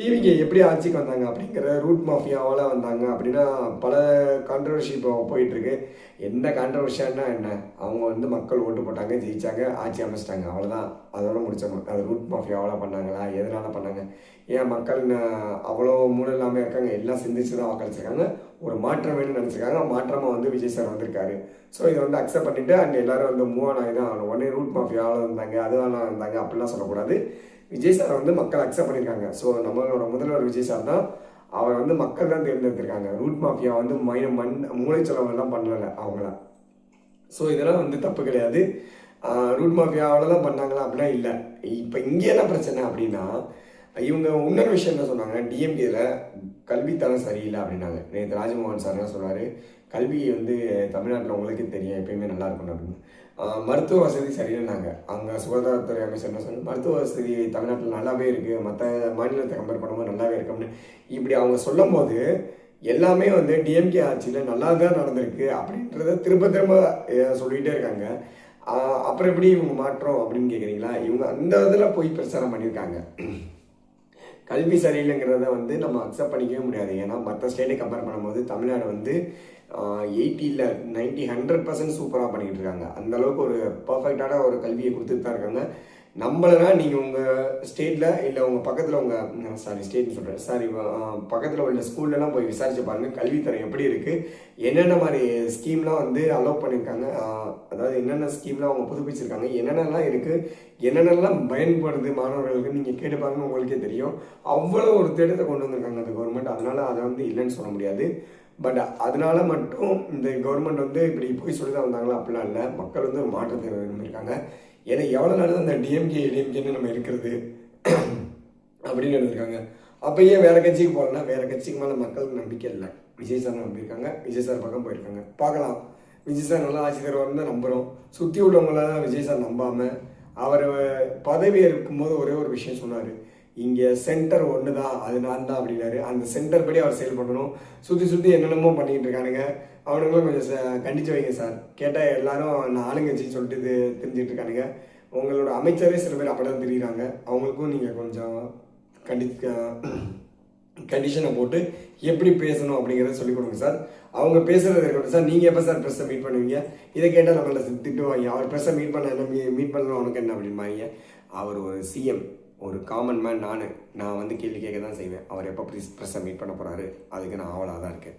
டிவிக்கு எப்படி ஆட்சிக்கு வந்தாங்க அப்படிங்கிற ரூட் மாஃபியாவால் வந்தாங்க அப்படின்னா பல கான்ட்ரவர்சி இப்போ போயிட்டுருக்கு. எந்த கான்ட்ரவர்ஷியானா என்ன, அவங்க வந்து மக்கள் ஓட்டு போட்டாங்க, ஜெயிச்சாங்க, ஆட்சி அமைச்சிட்டாங்க, அவ்வளோதான். அதோட முடிச்சோம். அது ரூட் மாஃபியாவால் பண்ணாங்களா, எதனால் பண்ணாங்க, ஏன் மக்கள் அவ்வளோ மூலம் இல்லாமல் இருக்காங்க, எல்லாம் சிந்திச்சு தான் வாக்களிச்சிருக்காங்க, ஒரு மாற்றம் வேணும்னு நினச்சிருக்காங்க. மாற்றமாக வந்து விஜய் சார் வந்திருக்காரு. ஸோ இதை வந்து அக்செப்ட் பண்ணிவிட்டு அங்கே எல்லோரும் வந்து மூவ் ஆன் ஆகி தான் ஆகணும். உடனே ரூட் மாஃபியாவில் இருந்தாங்க, அதுவான இருந்தாங்க அப்படிலாம் சொல்லக்கூடாது. விஜய் சார் வந்து மக்கள் அக்செப்ட் பண்ணியிருக்காங்க. ஸோ நம்மளோட முதல்வர் விஜய் சார் தான். அவர் வந்து மக்கள் தான் தேர்ந்தெடுத்திருக்காங்க. ரூட் மாஃபியா வந்து மூளைச்செலவெல்லாம் பண்ணலை அவங்கள. ஸோ இதெல்லாம் வந்து தப்பு கிடையாது. ரூட் மாஃபியாவில் தான் பண்ணாங்களா அப்படின்னா இல்லை. இப்போ இங்கே என்ன பிரச்சனை அப்படின்னா, இவங்க இன்னொரு விஷயம் என்ன சொன்னாங்க, டிஎம்கேல கல்வித்தரம் சரியில்லை அப்படின்னாங்க. நேற்று ராஜமோகன் சார் என்ன சொன்னார், கல்வி வந்து தமிழ்நாட்டில் உங்களுக்கே தெரியும் எப்பயுமே நல்லா இருக்கணும் அப்படின்னு. மருத்துவ வசதி சரியில்லைனாங்க. அங்கே சுகாதாரத்துறை அமைச்சர் என்ன சொன்னாங்க, மருத்துவ வசதி தமிழ்நாட்டில் நல்லாவே இருக்குது, மற்ற மாநிலத்தை கம்பேர் பண்ணும்போது நல்லாவே இருக்கு அப்படின்னு. இப்படி அவங்க சொல்லும் போது எல்லாமே வந்து டிஎம்கே ஆட்சியில் நல்லா தான் நடந்திருக்கு அப்படின்றத திரும்ப திரும்ப சொல்லிகிட்டே இருக்காங்க. அப்புறம் எப்படி இவங்க மாற்றோம் அப்படின்னு கேட்குறீங்களா? இவங்க அந்த இதில் போய் பிரச்சாரம் பண்ணியிருக்காங்க. கல்வி சரியில்லைங்கிறத வந்து நம்ம அக்செப்ட் பண்ணிக்கவே முடியாது. ஏன்னா மற்ற ஸ்டேட்டை கம்பேர் பண்ணும்போது தமிழ்நாடு வந்து 80 90 100% சூப்பராக பண்ணிக்கிட்டு இருக்காங்க. அந்தளவுக்கு ஒரு பர்ஃபெக்டான ஒரு கல்வியை கொடுத்துட்டு தான் இருக்காங்க. நம்மளனா நீங்கள் உங்கள் ஸ்டேட்டில் இல்லை உங்கள் பக்கத்தில் ஸ்டேட்னு சொல்கிறேன் பக்கத்தில் உள்ள ஸ்கூல்லலாம் போய் விசாரிச்சு பாருங்கள், கல்வித்தரம் எப்படி இருக்குது, என்னென்ன மாதிரி ஸ்கீம்லாம் வந்து அலோவ் பண்ணியிருக்காங்க, அதாவது என்னென்ன ஸ்கீம்லாம் அவங்க புதுப்பிச்சிருக்காங்க, என்னென்னலாம் இருக்குது, என்னென்னலாம் பயன்படுது மாணவர்களுக்கு நீங்கள் கேட்டு பாருங்கள், உங்களுக்கே தெரியும். அவ்வளோ ஒரு திட்டத்தை கொண்டு வந்திருக்காங்க அந்த கவர்மெண்ட். அதனால் அதை வந்து இல்லைன்னு சொல்ல முடியாது. பட் அதனால மட்டும் இந்த கவர்மெண்ட் வந்து இப்படி போய் சொல்லி தான் வந்தாங்களா அப்படிலாம் இல்லை. மக்கள் வந்து ஒரு மாற்றத்தை விரும்பியிருக்காங்க. ஏன்னா எவ்வளோ நாள் தான் அந்த டிஎம்கேன்னு நம்ம இருக்கிறது அப்படின்னு இருந்திருக்காங்க. அப்போ ஏன் வேறு கட்சிக்கு போகலன்னா, வேறு கட்சிக்கு மேலே மக்களுக்கு நம்பிக்கை இல்லை. விஜய் சார் நம்பியிருக்காங்க, விஜய் சார் பக்கம் போயிருக்காங்க. பார்க்கலாம், விஜய் சார் நல்லா ஆட்சி தருவார்னு தான் நம்புகிறோம். சுற்றி உள்ளவங்களாம் விஜய் சார் நம்பாமல் அவர் பதவி இருக்கும்போது ஒரே ஒரு விஷயம் சொன்னார், இங்கே சென்டர் ஒன்று தான், அது நான் தான் அப்படின்னாரு. அந்த சென்டர் படி அவர் செயல்படணும். சுற்றி என்னென்னமோ பண்ணிக்கிட்டு இருக்கானுங்க, அவனுங்களும் கொஞ்சம் கண்டித்து வைங்க சார். கேட்டால் எல்லாரும் நான் ஆளுங்கட்சின்னு சொல்லிட்டு தெரிஞ்சுட்டு இருக்கானுங்க. உங்களோட அமைச்சரே சில பேர் அப்படி தான் தெரியுறாங்க. அவங்களுக்கும் நீங்கள் கொஞ்சம் கண்டிஷனை போட்டு எப்படி பேசணும் அப்படிங்கிறத சொல்லிக் கொடுங்க சார். அவங்க பேசுகிறது இருக்கட்டும் சார். நீங்கள் எப்போ சார் ப்ரெஸ்ஸை மீட் பண்ணுவீங்க? இதை கேட்டால் நம்மள திட்டுவாங்க. அவர் ப்ரெஸ்ஸை மீட் பண்ண என்ன மீட் பண்ணலாம் உனக்கு என்ன அப்படின்பாங்க. அவர் ஒரு சிஎம், ஒரு காமன் மேன். நான் வந்து கேள்வி கேட்க தான் செய்வேன். அவர் எப்போ ப்ரெஸ்ஸை மீட் பண்ண போகிறாரு, அதுக்கு நான் ஆவலாக தான் இருக்கேன்.